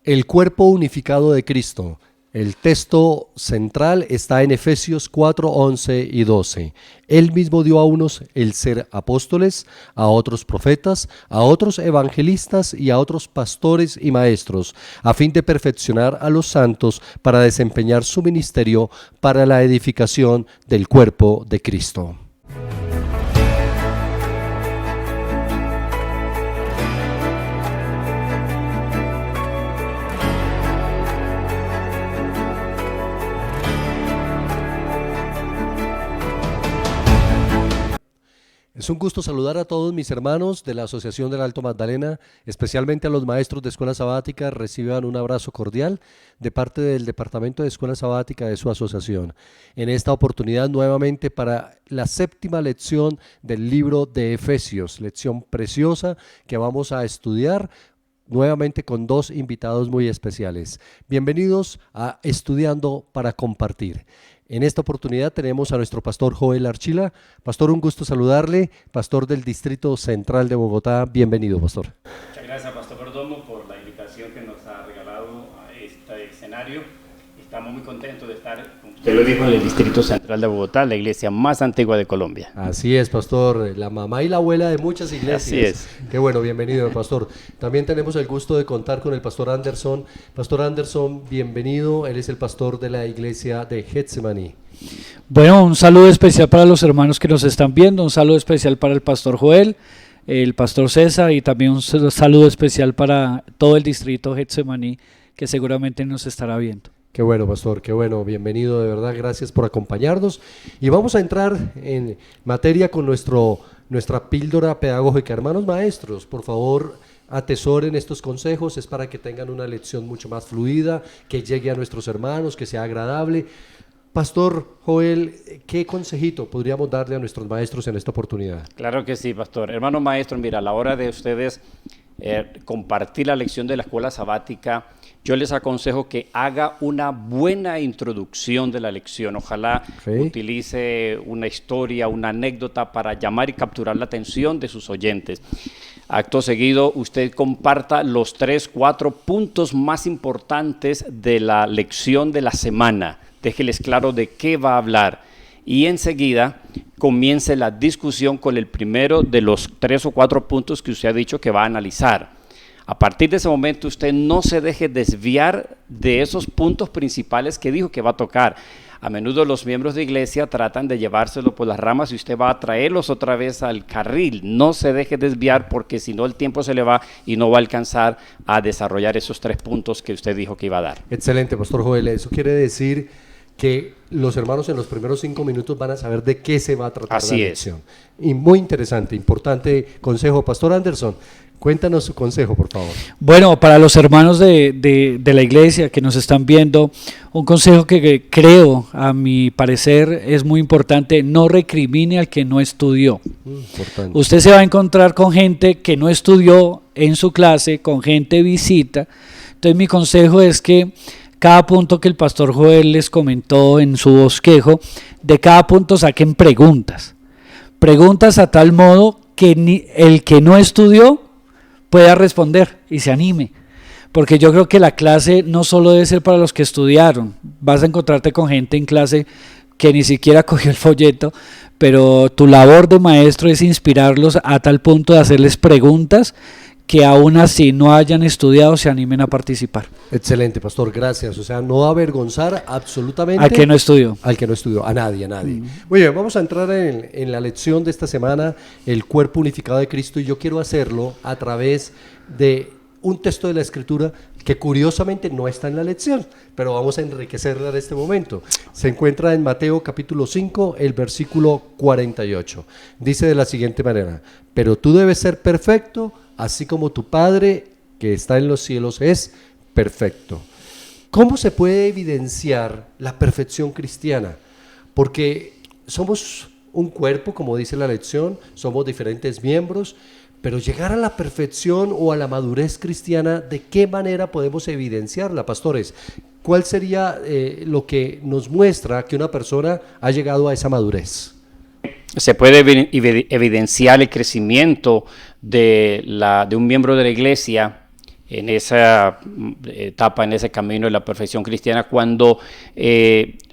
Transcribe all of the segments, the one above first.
El cuerpo unificado de Cristo. El texto central está en Efesios 4, 11 y 12. Él mismo dio a unos el ser apóstoles, a otros profetas, a otros evangelistas y a otros pastores y maestros, a fin de perfeccionar a los santos para desempeñar su ministerio para la edificación del cuerpo de Cristo. Es un gusto saludar a todos mis hermanos de la Asociación del Alto Magdalena, especialmente a los maestros de Escuela Sabática. Reciban un abrazo cordial de parte del Departamento de Escuela Sabática de su asociación. En esta oportunidad nuevamente para la 7ª lección del libro de Efesios, lección preciosa que vamos a estudiar nuevamente con 2 invitados muy especiales. Bienvenidos a Estudiando para Compartir. En esta oportunidad tenemos a nuestro pastor Joel Archila. Pastor, un gusto saludarle, pastor del Distrito Central de Bogotá. Bienvenido, pastor. Muchas gracias, pastor Perdomo, por la invitación que nos ha regalado a este escenario. Estamos muy contentos de estar, como usted lo dijo, en el Distrito Central de Bogotá, la iglesia más antigua de Colombia. Así es, pastor, la mamá y la abuela de muchas iglesias. Así es. Qué bueno, bienvenido, pastor. También tenemos el gusto de contar con el pastor Anderson. Pastor Anderson, bienvenido. Él es el pastor de la iglesia de Getsemaní. Bueno, un saludo especial para los hermanos que nos están viendo, un saludo especial para el pastor Joel, el pastor César y también un saludo especial para todo el distrito Getsemaní que seguramente nos estará viendo. Qué bueno, pastor, qué bueno, bienvenido, de verdad, gracias por acompañarnos. Y vamos a entrar en materia con nuestra píldora pedagógica. Hermanos maestros, por favor, atesoren estos consejos, es para que tengan una lección mucho más fluida, que llegue a nuestros hermanos, que sea agradable. Pastor Joel, ¿qué consejito podríamos darle a nuestros maestros en esta oportunidad? Claro que sí, pastor. Hermanos maestros, mira, a la hora de ustedes compartir la lección de la escuela sabática, yo les aconsejo que haga una buena introducción de la lección. Ojalá utilice una historia, una anécdota para llamar y capturar la atención de sus oyentes. Acto seguido, usted comparta los 3, 4 puntos más importantes de la lección de la semana. Déjeles claro de qué va a hablar y enseguida comience la discusión con el primero de los 3 o 4 puntos que usted ha dicho que va a analizar. A partir de ese momento usted no se deje desviar de esos puntos principales que dijo que va a tocar. A menudo los miembros de iglesia tratan de llevárselo por las ramas y usted va a traerlos otra vez al carril. No se deje desviar porque si no el tiempo se le va y no va a alcanzar a desarrollar esos 3 puntos que usted dijo que iba a dar. Excelente, pastor Joel. Eso quiere decir que los hermanos en los primeros 5 minutos van a saber de qué se va a tratar la lección. Y muy interesante, importante consejo. Pastor Anderson, cuéntanos su consejo, por favor. Bueno, para los hermanos de la iglesia que nos están viendo, un consejo que creo, a mi parecer, es muy importante: no recrimine al que no estudió. Importante. Usted se va a encontrar con gente que no estudió en su clase, con gente visita. Entonces mi consejo es que cada punto que el pastor Joel les comentó en su bosquejo, de cada punto saquen preguntas. Preguntas a tal modo que el que no estudió pueda responder y se anime. Porque yo creo que la clase no solo debe ser para los que estudiaron. Vas a encontrarte con gente en clase que ni siquiera cogió el folleto, pero tu labor de maestro es inspirarlos a tal punto de hacerles preguntas que aún así no hayan estudiado se animen a participar. Excelente, pastor, gracias. O sea, no avergonzar absolutamente al que no estudió. Al que no estudió, a nadie. Muy bien, vamos a entrar en la lección de esta semana, el cuerpo unificado de Cristo, y yo quiero hacerlo a través de un texto de la Escritura que curiosamente no está en la lección, pero vamos a enriquecerla en este momento. Se encuentra en Mateo capítulo 5, el versículo 48. Dice de la siguiente manera: pero tú debes ser perfecto, así como tu Padre que está en los cielos es perfecto. ¿Cómo se puede evidenciar la perfección cristiana? Porque somos un cuerpo, como dice la lección, somos diferentes miembros, pero llegar a la perfección o a la madurez cristiana, ¿de qué manera podemos evidenciarla, pastores? ¿Cuál sería lo que nos muestra que una persona ha llegado a esa madurez? Se puede evidenciar el crecimiento de un miembro de la iglesia en esa etapa, en ese camino de la perfección cristiana, cuando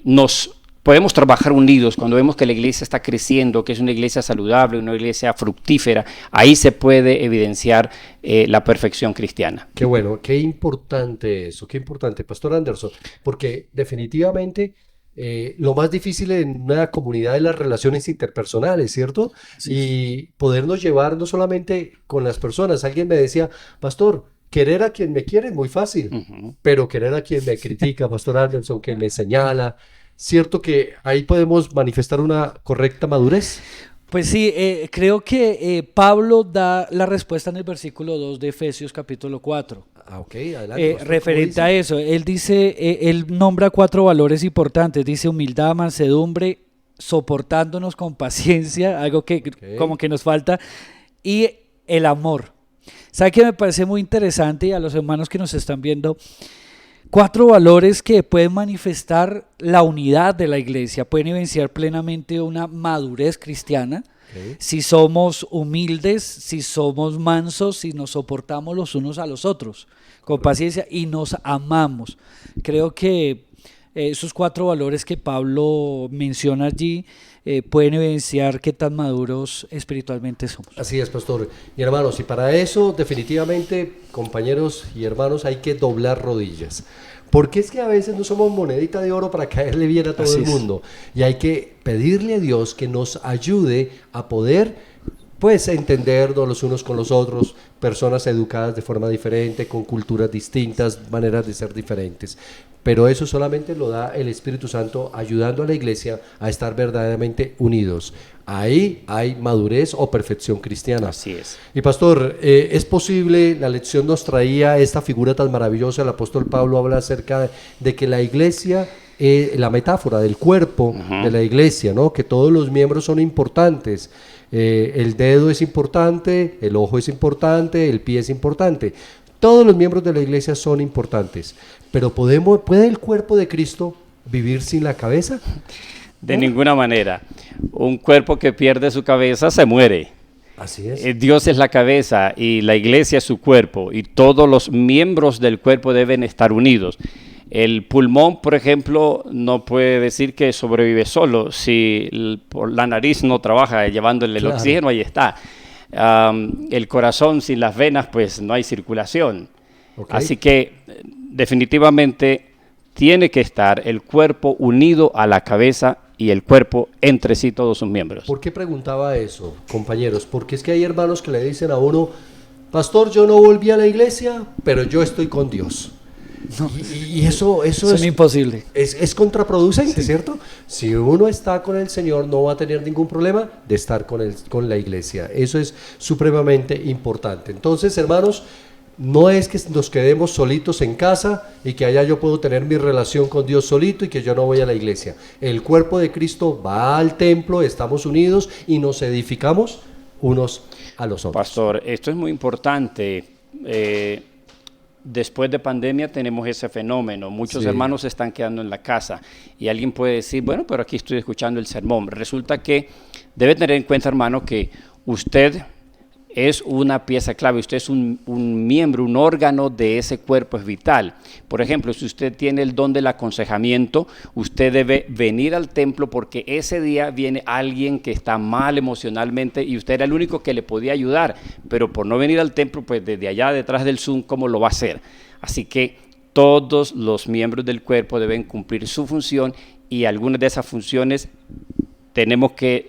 nos podemos trabajar unidos, cuando vemos que la iglesia está creciendo, que es una iglesia saludable, una iglesia fructífera, ahí se puede evidenciar la perfección cristiana. Qué bueno, qué importante eso, qué importante, Pastor Anderson, porque definitivamente lo más difícil en una comunidad es las relaciones interpersonales, ¿cierto? Sí. Y podernos llevar no solamente con las personas. Alguien me decía, Pastor, querer a quien me quiere es muy fácil, pero querer a quien me critica, Pastor Anderson, que me señala, ¿cierto que ahí podemos manifestar una correcta madurez? Pues sí, creo que Pablo da la respuesta en el versículo 2 de Efesios capítulo 4. Ok, adelante. Referente a eso, él dice, él nombra 4 valores importantes, dice humildad, mansedumbre, soportándonos con paciencia, algo que como que nos falta, y el amor. ¿Sabe qué me parece muy interesante? Y a los hermanos que nos están viendo, 4 valores que pueden manifestar la unidad de la iglesia, pueden evidenciar plenamente una madurez cristiana. Si somos humildes, si somos mansos, si nos soportamos los unos a los otros con paciencia y nos amamos. Creo que esos 4 valores que Pablo menciona allí pueden evidenciar qué tan maduros espiritualmente somos. Así es, pastor. Y hermanos, y para eso definitivamente, compañeros y hermanos, hay que doblar rodillas. Porque es que a veces no somos monedita de oro para caerle bien a todo el mundo. Y hay que pedirle a Dios que nos ayude a poder, pues, entendernos los unos con los otros, personas educadas de forma diferente, con culturas distintas, maneras de ser diferentes. Pero eso solamente lo da el Espíritu Santo ayudando a la iglesia a estar verdaderamente unidos. Ahí hay madurez o perfección cristiana. Así es. Y pastor, ¿es posible? La lección nos traía esta figura tan maravillosa. El apóstol Pablo habla acerca de que la iglesia, la metáfora del cuerpo de la iglesia, ¿no? Que todos los miembros son importantes. El dedo es importante, el ojo es importante, el pie es importante. Todos los miembros de la iglesia son importantes. Pero ¿puede el cuerpo de Cristo vivir sin la cabeza? De ninguna manera. Un cuerpo que pierde su cabeza se muere. Así es. Dios es la cabeza y la iglesia es su cuerpo y todos los miembros del cuerpo deben estar unidos. El pulmón, por ejemplo, no puede decir que sobrevive solo. Si la nariz no trabaja llevándole el oxígeno, ahí está. El corazón sin las venas, pues no hay circulación. Así que definitivamente tiene que estar el cuerpo unido a la cabeza y el cuerpo entre sí todos sus miembros. ¿Por qué preguntaba eso, compañeros? Porque es que hay hermanos que le dicen a uno, pastor, yo no volví a la iglesia, pero yo estoy con Dios. No, y eso es imposible. Es contraproducente, ¿cierto? Si uno está con el Señor, no va a tener ningún problema de estar con la iglesia. Eso es supremamente importante. Entonces, hermanos, no es que nos quedemos solitos en casa y que allá yo puedo tener mi relación con Dios solito y que yo no voy a la iglesia. El cuerpo de Cristo va al templo, estamos unidos y nos edificamos unos a los otros. Pastor, esto es muy importante. Después de pandemia tenemos ese fenómeno. Muchos hermanos se están quedando en la casa y alguien puede decir, bueno, pero aquí estoy escuchando el sermón. Resulta que debe tener en cuenta, hermano, que usted es una pieza clave, usted es un miembro, un órgano de ese cuerpo, es vital. Por ejemplo, si usted tiene el don del aconsejamiento, usted debe venir al templo porque ese día viene alguien que está mal emocionalmente y usted era el único que le podía ayudar, pero por no venir al templo, pues desde allá detrás del Zoom, ¿cómo lo va a hacer? Así que todos los miembros del cuerpo deben cumplir su función y algunas de esas funciones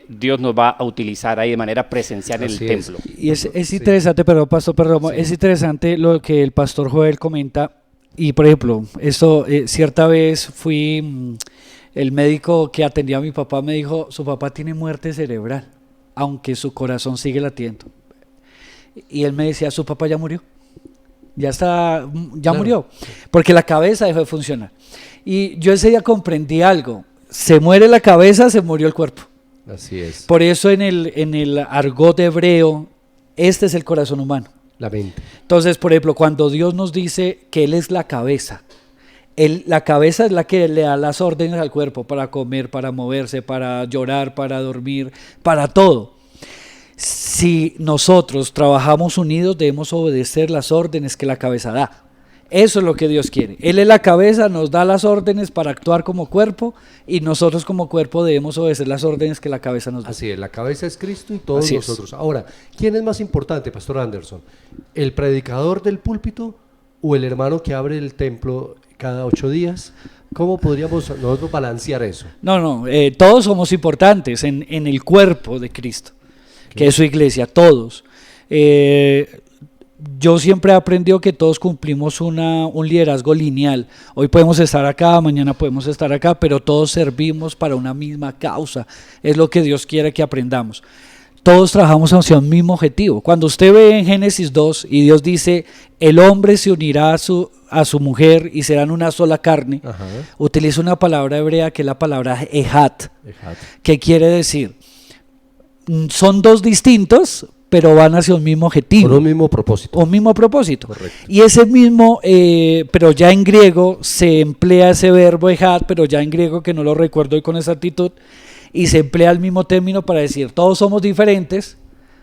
Dios nos va a utilizar ahí de manera presencial en el templo. Y es interesante, perdón, pastor, es interesante lo que el pastor Joel comenta. Y por ejemplo, cierta vez el médico que atendía a mi papá me dijo, su papá tiene muerte cerebral, aunque su corazón sigue latiendo. Y él me decía, su papá ya murió, murió, porque la cabeza dejó de funcionar. Y yo ese día comprendí algo. Se muere la cabeza, se murió el cuerpo. Así es. Por eso en el argot hebreo, este es el corazón humano. La mente. Entonces, por ejemplo, cuando Dios nos dice que Él es la cabeza, la cabeza es la que le da las órdenes al cuerpo para comer, para moverse, para llorar, para dormir, para todo. si nosotros trabajamos unidos, debemos obedecer las órdenes que la cabeza da. Eso es lo que Dios quiere. Él es la cabeza, nos da las órdenes para actuar como cuerpo y nosotros como cuerpo debemos obedecer las órdenes que la cabeza nos da. Así es, la cabeza es Cristo y todos Así es. nosotros. Ahora, ¿quién es más importante, Pastor Anderson? ¿El predicador del púlpito o el hermano que abre el templo cada 8 días? ¿Cómo podríamos nosotros balancear eso? No, todos somos importantes en el cuerpo de Cristo, que es su iglesia, todos. Yo siempre he aprendido que todos cumplimos un liderazgo lineal. Hoy podemos estar acá, mañana podemos estar acá, pero todos servimos para una misma causa. Es lo que Dios quiere que aprendamos. Todos trabajamos hacia un mismo objetivo. Cuando usted ve en Génesis 2 y Dios dice, el hombre se unirá a su mujer y serán una sola carne, Ajá. utiliza una palabra hebrea que es la palabra ehat, Ejat. que quiere decir, son dos distintos, pero van hacia un mismo objetivo. Con un mismo propósito. Un mismo propósito. Correcto. Y ese mismo, pero ya en griego se emplea ese verbo ehat, pero ya en griego que no lo recuerdo hoy con exactitud, y se emplea el mismo término para decir, todos somos diferentes,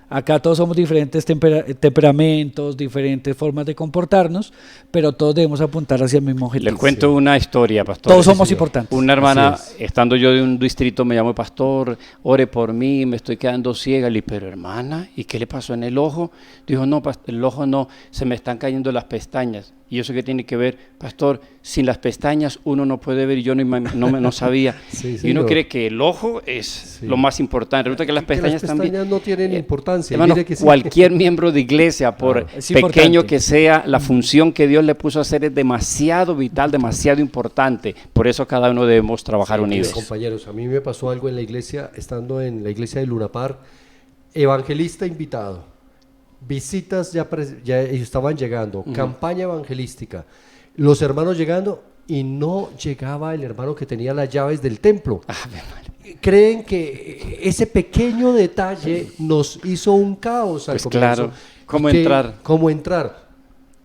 acá todos somos diferentes temperamentos, diferentes formas de comportarnos, pero todos debemos apuntar hacia el mismo objetivo. Les cuento una historia, pastor. Todos somos señor. importantes. Una hermana, Así estando yo de un distrito, me llamó, pastor, ore por mí, me estoy quedando ciega. Le dije, pero hermana, ¿y qué le pasó en el ojo? Dijo, no, el ojo no, se me están cayendo las pestañas. ¿Y eso qué tiene que ver? Pastor, sin las pestañas uno no puede ver, y yo no sabía. Sí, y uno señor. cree que el ojo es lo más importante. Resulta que las pestañas también... no tienen importancia. Hermano, Mire que sí. cualquier miembro de iglesia, por es pequeño importante. que sea, la función que Dios le puso a hacer es demasiado vital, demasiado importante. Por eso cada uno debemos trabajar unidos. Compañeros, a mí me pasó algo en la iglesia, estando en la iglesia de Lurapar, evangelista invitado, visitas ya estaban llegando, campaña evangelística, los hermanos llegando y no llegaba el hermano que tenía las llaves del templo. Creen que ese pequeño detalle nos hizo un caos al Pues comienzo. claro, ¿cómo entrar?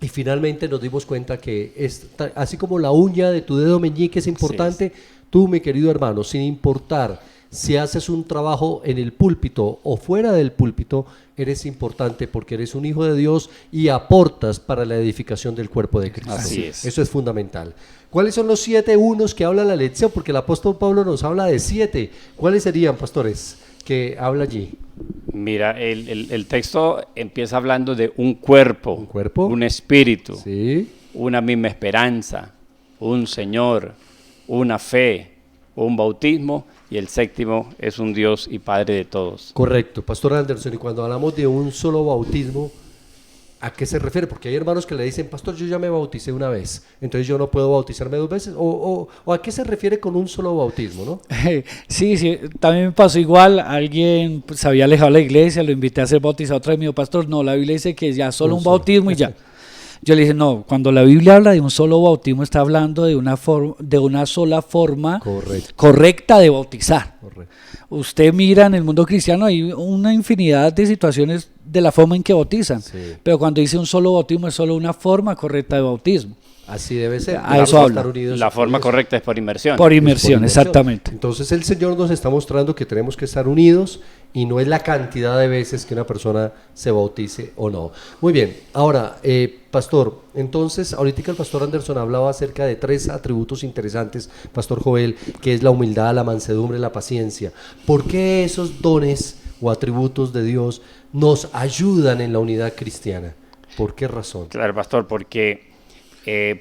Y finalmente nos dimos cuenta que así como la uña de tu dedo meñique es importante, tú, mi querido hermano, sin importar si haces un trabajo en el púlpito o fuera del púlpito, eres importante porque eres un hijo de Dios y aportas para la edificación del cuerpo de Cristo. Así es. Eso es fundamental. ¿Cuáles son los 7 unos que habla la lección? Porque el apóstol Pablo nos habla de 7. ¿Cuáles serían, pastores, que habla allí? Mira, el texto empieza hablando de un cuerpo, un espíritu, Sí. una misma esperanza, un Señor, una fe, un bautismo, y el séptimo es un Dios y Padre de todos. Correcto, Pastor Anderson, y cuando hablamos de un solo bautismo, ¿a qué se refiere? Porque hay hermanos que le dicen, pastor, yo ya me bauticé una vez, entonces yo no puedo bautizarme 2 veces, o ¿a qué se refiere con un solo bautismo, no? Sí, también me pasó igual, alguien se había alejado de la iglesia, lo invité a ser bautizado otra vez, me dijo, pastor, no, la Biblia dice que ya solo un bautismo y ya. Yo le dije, no, cuando la Biblia habla de un solo bautismo, está hablando de una sola forma correcta de bautizar. Correcto. Usted mira en el mundo cristiano, hay una infinidad de situaciones de la forma en que bautizan, pero cuando dice un solo bautismo, es solo una forma correcta de bautismo. Así debe ser. A eso habla. La forma correcta es por inmersión. Por inmersión, exactamente. Entonces el Señor nos está mostrando que tenemos que estar unidos y no es la cantidad de veces que una persona se bautice o no. Muy bien, ahora, pastor, entonces ahorita el pastor Anderson hablaba acerca de 3 atributos interesantes, pastor Joel, que es la humildad, la mansedumbre, la paciencia. ¿Por qué esos dones o atributos de Dios nos ayudan en la unidad cristiana? ¿Por qué razón? Claro, pastor, porque...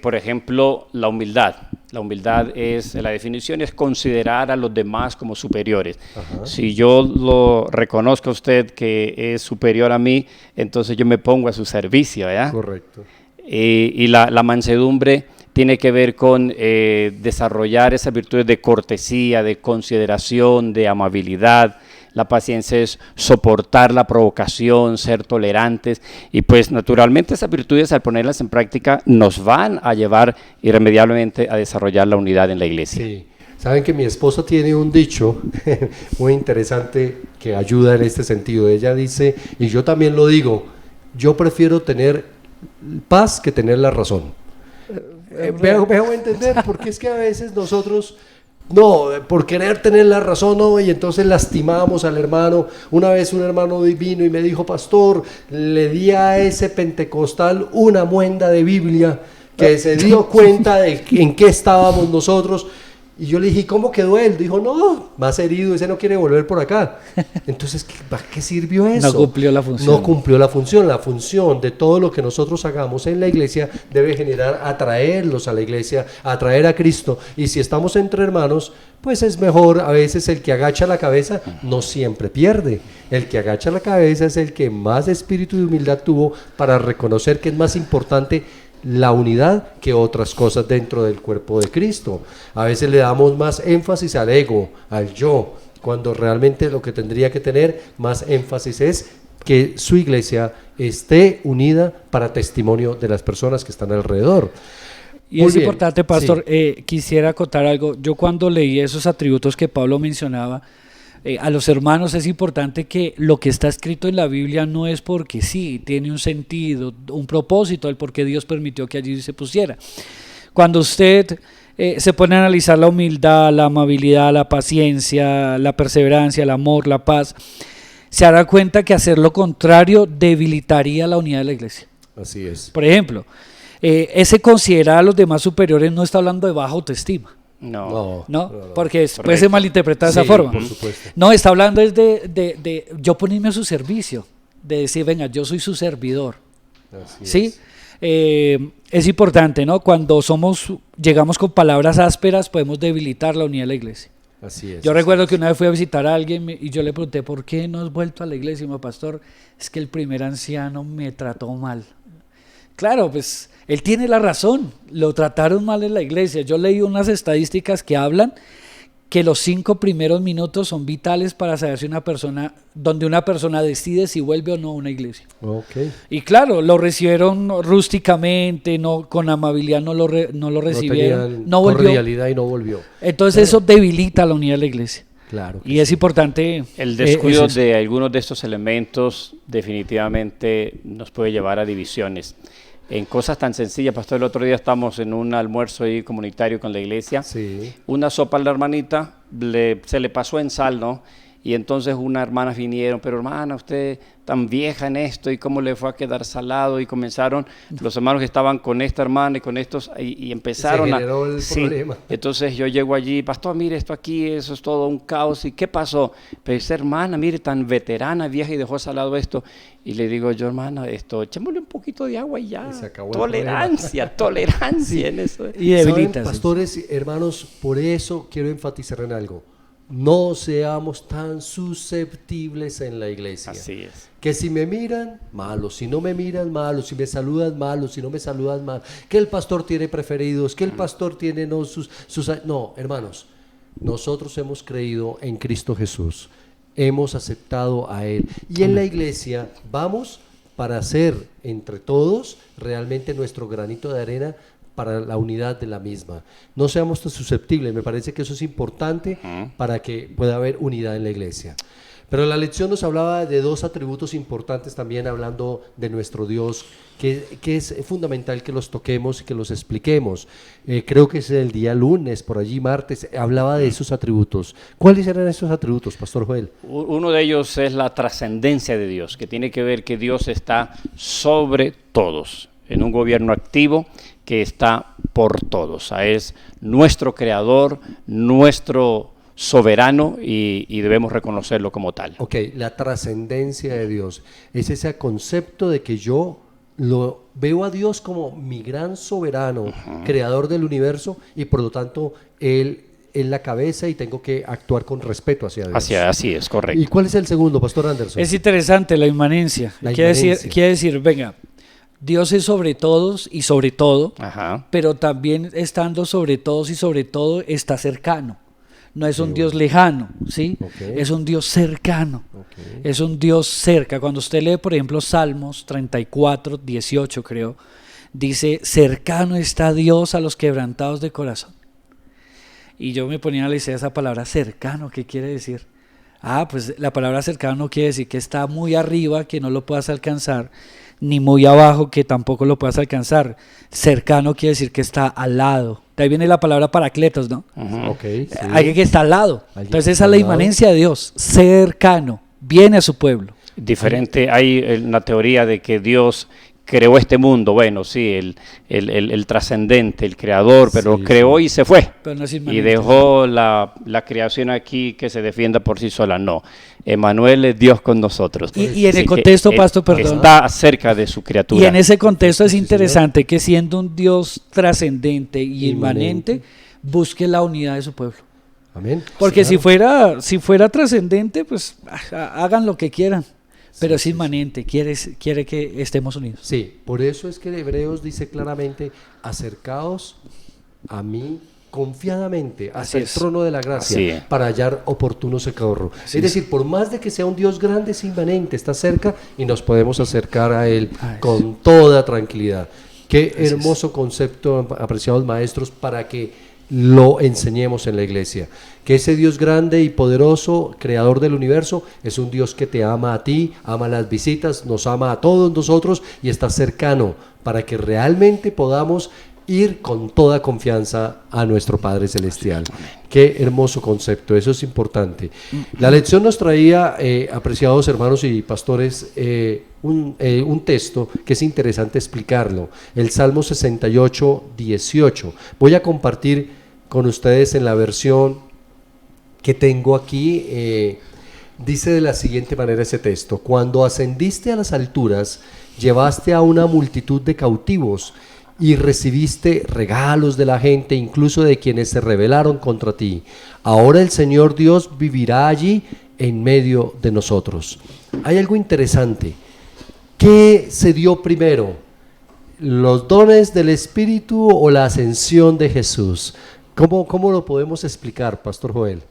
por ejemplo, la humildad. La humildad es, la definición es considerar a los demás como superiores. Ajá. Si yo lo reconozco a usted que es superior a mí, entonces yo me pongo a su servicio, ¿verdad? Correcto. Y la mansedumbre tiene que ver con desarrollar esas virtudes de cortesía, de consideración, de amabilidad. La paciencia es soportar la provocación, ser tolerantes, y pues naturalmente esas virtudes al ponerlas en práctica nos van a llevar irremediablemente a desarrollar la unidad en la iglesia. Sí. Saben que mi esposa tiene un dicho muy interesante que ayuda en este sentido. Ella dice, y yo también lo digo, yo prefiero tener paz que tener la razón. Me hago entender, porque es que a veces nosotros no, por querer tener la razón, no, y entonces lastimamos al hermano. Una vez un hermano vino y me dijo, pastor, le di a ese pentecostal una muenda de Biblia que se dio cuenta de en qué estábamos nosotros. Y yo le dije, ¿cómo quedó él? Dijo, no, más herido, ese no quiere volver por acá. Entonces, ¿para qué sirvió eso? No cumplió la función. No cumplió la función. La función de todo lo que nosotros hagamos en la iglesia debe generar, atraerlos a la iglesia, atraer a Cristo. Y si estamos entre hermanos, pues es mejor. A veces el que agacha la cabeza no siempre pierde. El que agacha la cabeza es el que más espíritu de humildad tuvo para reconocer que es más importante la unidad que otras cosas dentro del cuerpo de Cristo. A veces le damos más énfasis al ego, al yo, cuando realmente lo que tendría que tener más énfasis es que su iglesia esté unida para testimonio de las personas que están alrededor. Y Muy es bien, importante, pastor, sí. quisiera acotar algo. Yo cuando leí esos atributos que Pablo mencionaba, a los hermanos es importante que lo que está escrito en la Biblia no es porque sí, tiene un sentido, un propósito, el por qué Dios permitió que allí se pusiera. Cuando usted se pone a analizar la humildad, la amabilidad, la paciencia, la perseverancia, el amor, la paz, se dará cuenta que hacer lo contrario debilitaría la unidad de la iglesia. Así es. Por ejemplo, ese considerar a los demás superiores no está hablando de baja autoestima. No. ¿No? Porque puede Correcto. ser malinterpretado de esa Sí, forma. por supuesto. No, está hablando es de yo ponerme a su servicio, de decir, venga, yo soy su servidor. Así ¿Sí? es. Es importante, ¿no? Cuando llegamos con palabras ásperas, podemos debilitar la unidad de la iglesia. Así es. Yo recuerdo que una vez fui a visitar a alguien y yo le pregunté, ¿por qué no has vuelto a la iglesia? Y me dijo, pastor, es que el primer anciano me trató mal. Claro, pues él tiene la razón, lo trataron mal en la iglesia. Yo leí unas estadísticas que hablan que los 5 primeros minutos son vitales para saber si donde una persona decide si vuelve o no a una iglesia. Okay. Y claro, lo recibieron rústicamente, no, con amabilidad no lo recibieron, no volvió. Cordialidad y no volvió. Entonces eso debilita la unidad de la iglesia. Claro. Y es importante. El descuido es eso. de algunos de estos elementos definitivamente nos puede llevar a divisiones. En cosas tan sencillas, pastor, el otro día estamos en un almuerzo ahí comunitario con la iglesia. Sí. Una sopa a la hermanita se le pasó en sal, ¿no? Y entonces unas hermanas vinieron, pero hermana, usted tan vieja en esto, ¿y cómo le fue a quedar salado? Y comenzaron los hermanos que estaban con esta hermana y con estos, y empezaron Se generó el problema. Entonces yo llego allí, pastor, mire esto aquí, eso es todo un caos, ¿y qué pasó? Pero esa hermana, mire, tan veterana, vieja, y dejó salado esto. Y le digo yo, hermana, echémosle un poquito de agua y ya. Y se acabó el Tolerancia Sí. en eso. Y debilita. ¿Saben, pastores, hermanos? Por eso quiero enfatizar en algo. No seamos tan susceptibles en la iglesia. Así es. Que si me miran, malo. Si no me miran, malo. Si me saludan, malo. Si no me saludan, malo. Que el pastor tiene preferidos. Que el pastor tiene no sus... No, hermanos. Nosotros hemos creído en Cristo Jesús. Hemos aceptado a Él. Y en la iglesia vamos para hacer entre todos realmente nuestro granito de arena para la unidad de la misma. No seamos tan susceptibles, me parece que eso es importante para que pueda haber unidad en la iglesia. Pero la lección nos hablaba de 2 atributos importantes también, hablando de nuestro Dios, que es fundamental que los toquemos y que los expliquemos. Creo que es el día lunes, por allí martes, hablaba de esos atributos. ¿Cuáles eran esos atributos, Pastor Joel? Uno de ellos es la trascendencia de Dios, que tiene que ver que Dios está sobre todos, en un gobierno activo que está por todos. Es nuestro creador, nuestro soberano y debemos reconocerlo como tal. Ok, la trascendencia de Dios es ese concepto de que yo lo veo a Dios como mi gran soberano, creador del universo, y por lo tanto Él es la cabeza y tengo que actuar con respeto hacia Dios. Así es, correcto. ¿Y cuál es el segundo, Pastor Anderson? Es interesante la inmanencia. Quiere decir, venga, Dios es sobre todos y sobre todo, pero también estando sobre todos y sobre todo está cercano. No es un Dios lejano, ¿sí? Okay. Es un Dios cercano. Okay. Es un Dios cerca. Cuando usted lee, por ejemplo, Salmos 34, 18 creo, dice, cercano está Dios a los quebrantados de corazón. Y yo me ponía a leer esa palabra cercano, ¿qué quiere decir? Pues la palabra cercano no quiere decir que está muy arriba, que no lo puedas alcanzar, ni muy abajo que tampoco lo puedas alcanzar. Cercano quiere decir que está al lado. De ahí viene la palabra paracletos, ¿no? Okay, sí. Alguien que está al lado. Alguien Entonces que esa es la está al lado. inmanencia de Dios, cercano, viene a su pueblo. Diferente, hay una teoría de que Dios creó este mundo, bueno, sí, el trascendente, el creador, pero Sí, creó y se fue. Pero no es Y inmanente. dejó la creación aquí que se defienda por sí sola. No, Emmanuel es Dios con nosotros. Y en el Así que contexto, él pastor, perdón. está cerca de su criatura. Y en ese contexto es Sí, interesante que siendo un Dios trascendente y Inmanente. inmanente, busque la unidad de su pueblo. Amén. Porque Sí, claro. si fuera trascendente, pues hagan lo que quieran. Pero es inmanente, quiere que estemos unidos. Sí, por eso es que Hebreos dice claramente, acercaos a mí confiadamente hasta Así el es. trono de la gracia Así es. para hallar oportuno socorro. Es decir, por más de que sea un Dios grande, es inmanente, está cerca y nos podemos acercar a Él con toda tranquilidad. Qué hermoso concepto, apreciados maestros, para que lo enseñemos en la iglesia. Que ese Dios grande y poderoso, creador del universo, es un Dios que te ama a ti, ama las visitas, nos ama a todos nosotros y está cercano para que realmente podamos ir con toda confianza a nuestro Padre Celestial. Qué hermoso concepto, eso es importante. La lección nos traía, apreciados hermanos y pastores, un texto que es interesante explicarlo, el Salmo 68, 18. Voy a compartir con ustedes en la versión que tengo aquí. Dice de la siguiente manera ese texto: cuando ascendiste a las alturas, llevaste a una multitud de cautivos y recibiste regalos de la gente, incluso de quienes se rebelaron contra ti. Ahora el Señor Dios vivirá allí en medio de nosotros. Hay algo interesante. ¿Qué se dio primero? ¿Los dones del Espíritu o la ascensión de Jesús? ¿Cómo lo podemos explicar, Pastor Joel?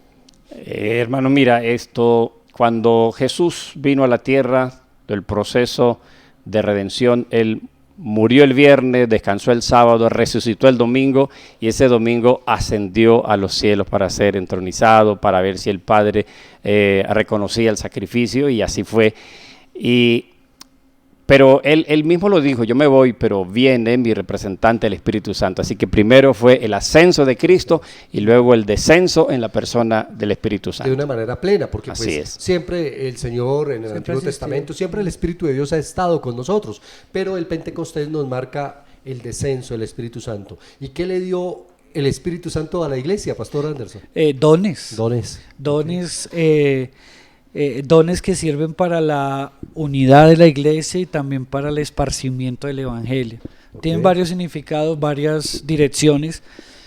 Hermano, mira, cuando Jesús vino a la tierra, el proceso de redención, Él murió el viernes, descansó el sábado, resucitó el domingo y ese domingo ascendió a los cielos para ser entronizado, para ver si el Padre reconocía el sacrificio, y así fue. Pero él mismo lo dijo: yo me voy, pero viene mi representante, el Espíritu Santo. Así que primero fue el ascenso de Cristo y luego el descenso en la persona del Espíritu Santo. De una manera plena, porque Así pues es. siempre el Señor en el Antiguo Testamento, siempre el Espíritu de Dios ha estado con nosotros, pero el Pentecostés nos marca el descenso del Espíritu Santo. ¿Y qué le dio el Espíritu Santo a la iglesia, Pastor Anderson? Dones. Dones. Dones que sirven para la unidad de la iglesia y también para el esparcimiento del evangelio. Tienen varios significados, varias direcciones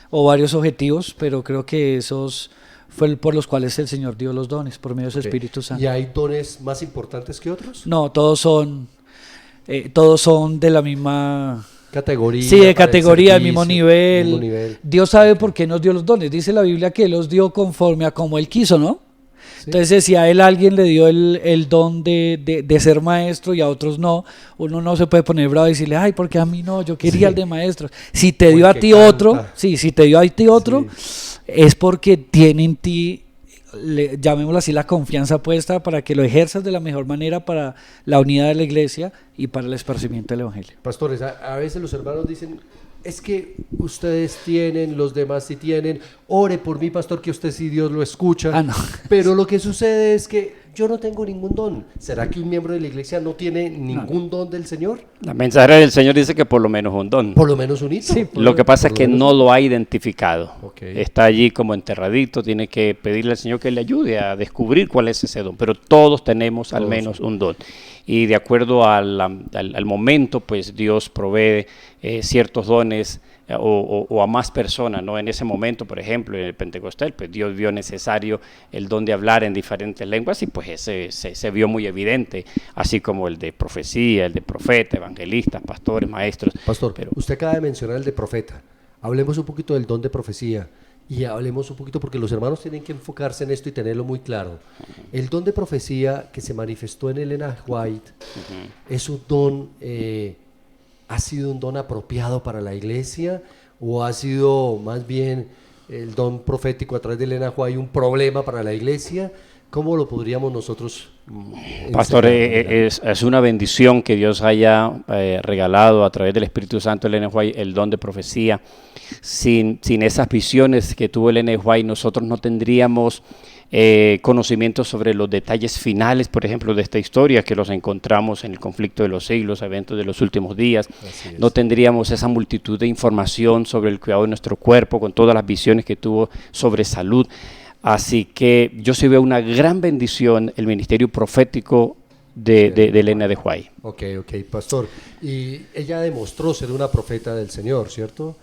o varios objetivos, pero creo que esos fue por los cuales el Señor dio los dones, por medio de su Espíritu Santo. ¿Y hay dones más importantes que otros? No, todos son de la misma Categoría. sí, de para el categoría, del servicio, mismo nivel. mismo nivel. Dios sabe por qué nos dio los dones. Dice la Biblia que Él los dio conforme a como Él quiso, ¿no? Sí. Entonces, si a él alguien le dio el don de ser maestro y a otros no, uno no se puede poner bravo y decirle, ay, porque a mí no, yo quería el de maestro. Si te O dio el a que ti canta. otro, sí, si te dio a ti otro, es porque tiene en ti, llamémoslo así, la confianza puesta para que lo ejerzas de la mejor manera para la unidad de la iglesia y para el esparcimiento del evangelio. Pastores, a veces los hermanos dicen, es que ustedes tienen, los demás sí tienen, ore por mí, pastor, que usted sí Dios lo escucha. Ah, no. Pero lo que sucede es que yo no tengo ningún don. ¿Será que un miembro de la iglesia no tiene ningún don del Señor? La mensajera del Señor dice que por lo menos un don. Por lo menos un hito. Sí, Lo que pasa es por que lo menos no lo ha identificado. Ok. Está allí como enterradito, tiene que pedirle al Señor que le ayude a descubrir cuál es ese don. Pero todos tenemos al menos un don. Y de acuerdo al momento, pues Dios provee ciertos dones o a más personas, ¿no? En ese momento, por ejemplo, en el Pentecostés, pues Dios vio necesario el don de hablar en diferentes lenguas y pues ese se vio muy evidente, así como el de profecía, el de profeta, evangelistas, pastores, maestros. Pastor, Pero usted acaba de mencionar el de profeta. Hablemos un poquito del don de profecía y hablemos un poquito, porque los hermanos tienen que enfocarse en esto y tenerlo muy claro. El don de profecía que se manifestó en Elena White es un don, ¿ha sido un don apropiado para la iglesia o ha sido más bien el don profético a través de Elena White un problema para la iglesia? ¿cómo lo podríamos nosotros Pastor, enseñar? es una bendición que Dios haya regalado a través del Espíritu Santo a Ellen White el don de profecía. Sin esas visiones que tuvo Ellen White, nosotros no tendríamos conocimiento sobre los detalles finales, por ejemplo, de esta historia, que los encontramos en el conflicto de los siglos, eventos de los últimos días. No tendríamos esa multitud de información sobre el cuidado de nuestro cuerpo, con todas las visiones que tuvo sobre salud. Así que yo sí veo una gran bendición el ministerio profético de Elena de White. Ok, pastor. Y ella demostró ser una profeta del Señor, ¿cierto?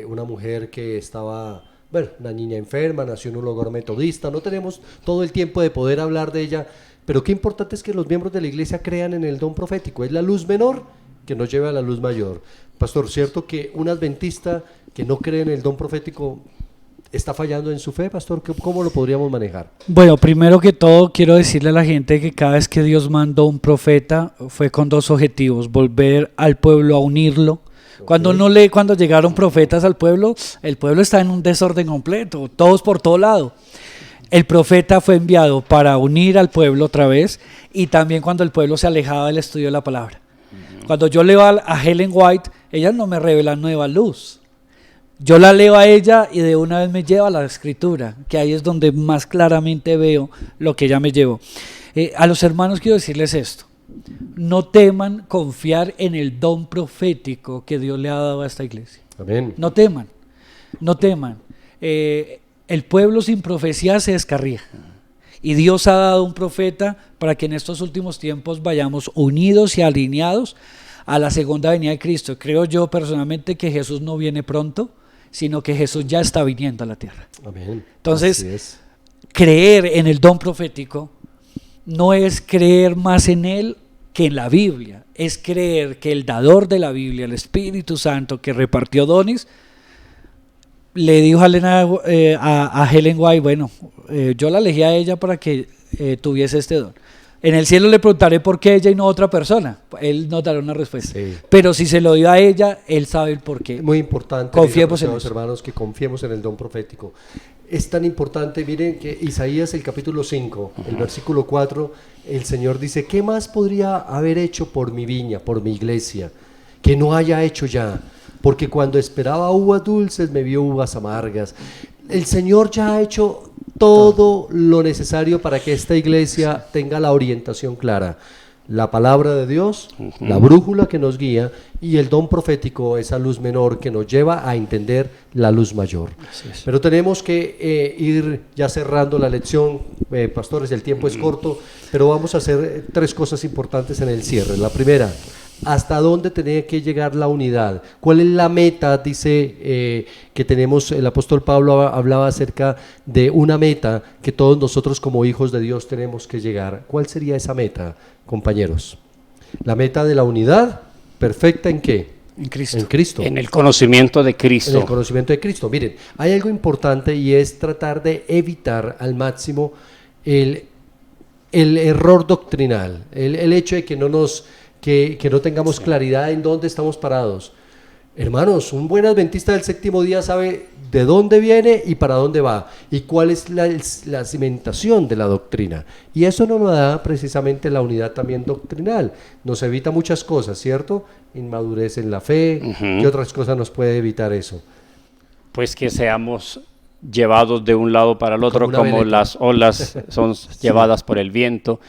Una mujer que estaba, bueno, una niña enferma, nació en un hogar metodista. No tenemos todo el tiempo de poder hablar de ella, pero qué importante es que los miembros de la iglesia crean en el don profético. Es la luz menor que nos lleva a la luz mayor. Pastor, ¿cierto que un adventista que no cree en el don profético está fallando en su fe, pastor? ¿Cómo lo podríamos manejar? Bueno, primero que todo quiero decirle a la gente que cada vez que Dios mandó un profeta fue con dos objetivos: volver al pueblo a unirlo. Cuando uno lee cuando llegaron profetas al pueblo, el pueblo está en un desorden completo, todos por todo lado. El profeta fue enviado para unir al pueblo otra vez, y también cuando el pueblo se alejaba del estudio de la palabra. Cuando yo leo a Ellen White, ella no me revela nueva luz. Yo la leo a ella y de una vez me lleva a la escritura, que ahí es donde más claramente veo lo que ella me llevó. A los hermanos quiero decirles esto: no teman confiar en el don profético que Dios le ha dado a esta iglesia. Amén. No teman, no teman. El pueblo sin profecía se descarría, y Dios ha dado un profeta para que en estos últimos tiempos vayamos unidos y alineados a la segunda venida de Cristo. Creo yo personalmente que Jesús no viene pronto, sino que Jesús ya está viniendo a la tierra. Amén. Entonces, creer en el don profético no es creer más en él que en la Biblia, es creer que el dador de la Biblia, el Espíritu Santo que repartió dones, le dijo a Ellen White, bueno, yo la elegí a ella para que tuviese este don. En el cielo le preguntaré por qué ella y no otra persona. Él nos dará una respuesta. Sí. Pero si se lo dio a ella, él sabe el por qué. Muy importante, confiemos en los hermanos, que confiemos en el don profético. Es tan importante, miren que Isaías, el capítulo 5, el versículo 4, el Señor dice: ¿qué más podría haber hecho por mi viña, por mi iglesia, que no haya hecho ya? Porque cuando esperaba uvas dulces, me vio uvas amargas. El Señor ya ha hecho todo lo necesario para que esta iglesia tenga la orientación clara. La palabra de Dios, la brújula que nos guía, y el don profético, esa luz menor que nos lleva a entender la luz mayor. Pero tenemos que ir ya cerrando la lección, pastores, el tiempo es corto, pero vamos a hacer tres cosas importantes en el cierre. La primera: ¿hasta dónde tiene que llegar la unidad? ¿Cuál es la meta? Dice que tenemos, el apóstol Pablo hablaba acerca de una meta que todos nosotros como hijos de Dios tenemos que llegar. ¿Cuál sería esa meta, compañeros? La meta de la unidad perfecta, ¿en qué? En Cristo. En Cristo. En el conocimiento de Cristo. En el conocimiento de Cristo. Miren, hay algo importante, y es tratar de evitar al máximo el error doctrinal, el hecho de que no tengamos claridad en dónde estamos parados. Hermanos, un buen adventista del séptimo día sabe de dónde viene y para dónde va, y cuál es la cimentación de la doctrina. Y eso no nos da precisamente la unidad también doctrinal. Nos evita muchas cosas, ¿cierto? Inmadurez en la fe. ¿Qué otras cosas nos puede evitar eso? Pues que seamos llevados de un lado para el otro, como las olas son llevadas por el viento.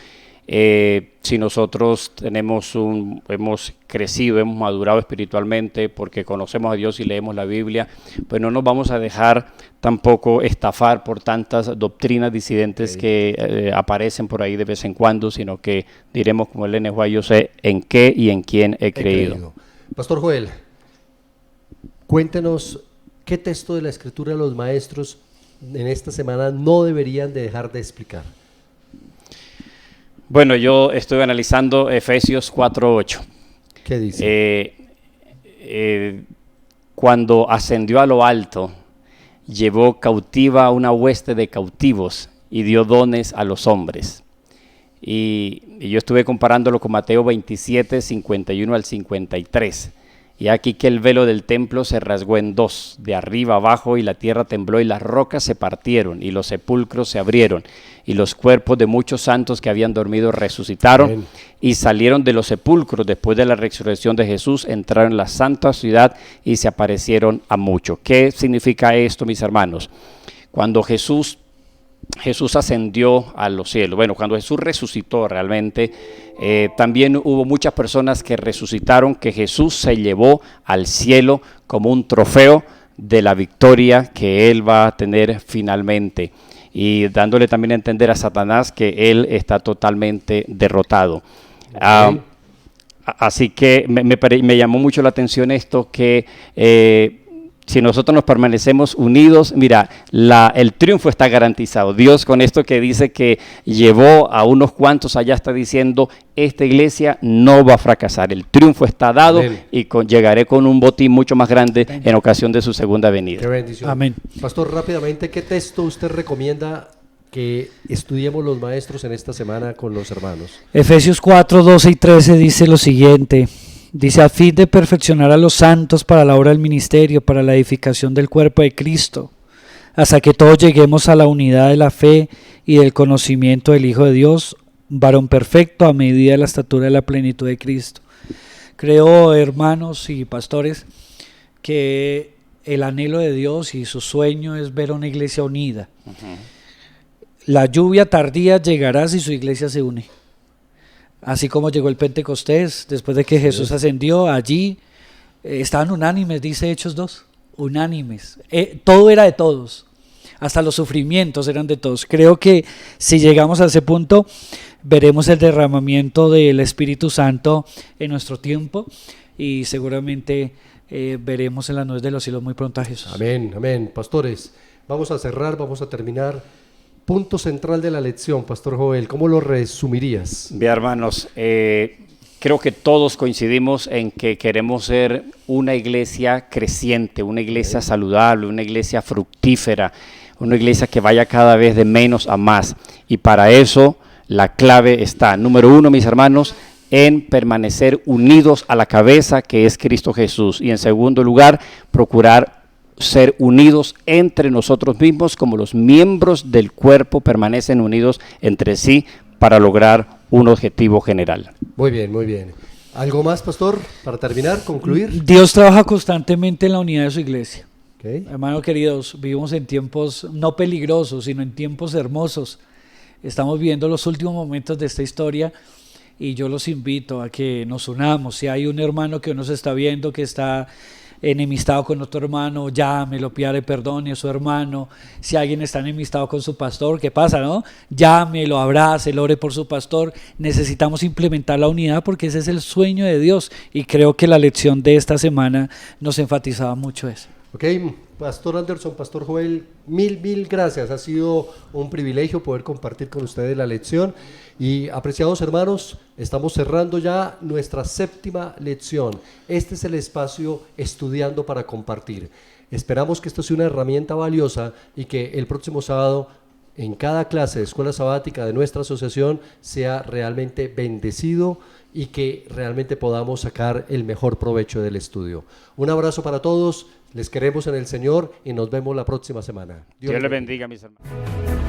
Si nosotros hemos crecido, hemos madurado espiritualmente porque conocemos a Dios y leemos la Biblia, pues no nos vamos a dejar tampoco estafar por tantas doctrinas disidentes que aparecen por ahí de vez en cuando, sino que diremos como Ellen White: yo sé en qué y en quién he creído. Pastor Joel, cuéntenos qué texto de la Escritura los maestros en esta semana no deberían de dejar de explicar. Bueno, yo estoy analizando Efesios 4:8. ¿Qué dice? Cuando ascendió a lo alto, llevó cautiva una hueste de cautivos y dio dones a los hombres. Y yo estuve comparándolo con Mateo 27, 51 al 53. Y aquí que el velo del templo se rasgó en dos, de arriba abajo, y la tierra tembló y las rocas se partieron y los sepulcros se abrieron y los cuerpos de muchos santos que habían dormido resucitaron. Amén. Y salieron de los sepulcros después de la resurrección de Jesús, entraron en la santa ciudad y se aparecieron a muchos. ¿Qué significa esto, mis hermanos? Cuando Jesús ascendió a los cielos, bueno, cuando Jesús resucitó realmente, también hubo muchas personas que resucitaron, que Jesús se llevó al cielo como un trofeo de la victoria que Él va a tener finalmente, y dándole también a entender a Satanás que Él está totalmente derrotado. Okay. Así que me llamó mucho la atención esto, que si nosotros nos permanecemos unidos, mira, el triunfo está garantizado. Dios, con esto que dice que llevó a unos cuantos allá, está diciendo, esta iglesia no va a fracasar. El triunfo está dado. Amén. Y llegaré con un botín mucho más grande. Amén. En ocasión de su segunda venida. Qué bendición. Amén. Pastor, rápidamente, ¿qué texto usted recomienda que estudiemos los maestros en esta semana con los hermanos? Efesios 4, 12 y 13 dice lo siguiente. Dice, a fin de perfeccionar a los santos para la obra del ministerio, para la edificación del cuerpo de Cristo, hasta que todos lleguemos a la unidad de la fe y del conocimiento del Hijo de Dios, varón perfecto a medida de la estatura de la plenitud de Cristo. Creo, hermanos y pastores, que el anhelo de Dios y su sueño es ver una iglesia unida. Uh-huh. La lluvia tardía llegará si su iglesia se une. Así como llegó el Pentecostés, después de que Jesús ascendió, allí estaban unánimes, dice Hechos 2, unánimes. Todo era de todos, hasta los sufrimientos eran de todos. Creo que si llegamos a ese punto, veremos el derramamiento del Espíritu Santo en nuestro tiempo y seguramente veremos en las nubes de los cielos muy pronto a Jesús. Amén, amén. Pastores, vamos a cerrar, vamos a terminar. Punto central de la lección, Pastor Joel, ¿cómo lo resumirías? Bien, hermanos, creo que todos coincidimos en que queremos ser una iglesia creciente, una iglesia saludable, una iglesia fructífera, una iglesia que vaya cada vez de menos a más. Y para eso la clave está, número uno, mis hermanos, en permanecer unidos a la cabeza que es Cristo Jesús. Y en segundo lugar, procurar ser unidos entre nosotros mismos, como los miembros del cuerpo permanecen unidos entre sí para lograr un objetivo general. Muy bien, muy bien. ¿Algo más, pastor, para terminar, concluir? Dios trabaja constantemente en la unidad de su iglesia. Okay. Hermanos queridos, vivimos en tiempos no peligrosos, sino en tiempos hermosos. Estamos viviendo los últimos momentos de esta historia y yo los invito a que nos unamos. Si hay un hermano que nos está viendo que está enemistado con otro hermano, llámelo, pídale perdón a su hermano. Si alguien está enemistado con su pastor, ¿qué pasa, no? Llámelo, abrácelo, ore por su pastor. Necesitamos implementar la unidad porque ese es el sueño de Dios y creo que la lección de esta semana nos enfatizaba mucho eso. Ok, Pastor Anderson, Pastor Joel, mil gracias. Ha sido un privilegio poder compartir con ustedes la lección. Y apreciados hermanos, estamos cerrando ya nuestra 7ª lección. Este es el espacio Estudiando para Compartir. Esperamos que esto sea una herramienta valiosa y que el próximo sábado en cada clase de escuela sabática de nuestra asociación sea realmente bendecido y que realmente podamos sacar el mejor provecho del estudio. Un abrazo para todos, les queremos en el Señor y nos vemos la próxima semana. Dios les bendiga, mis hermanos.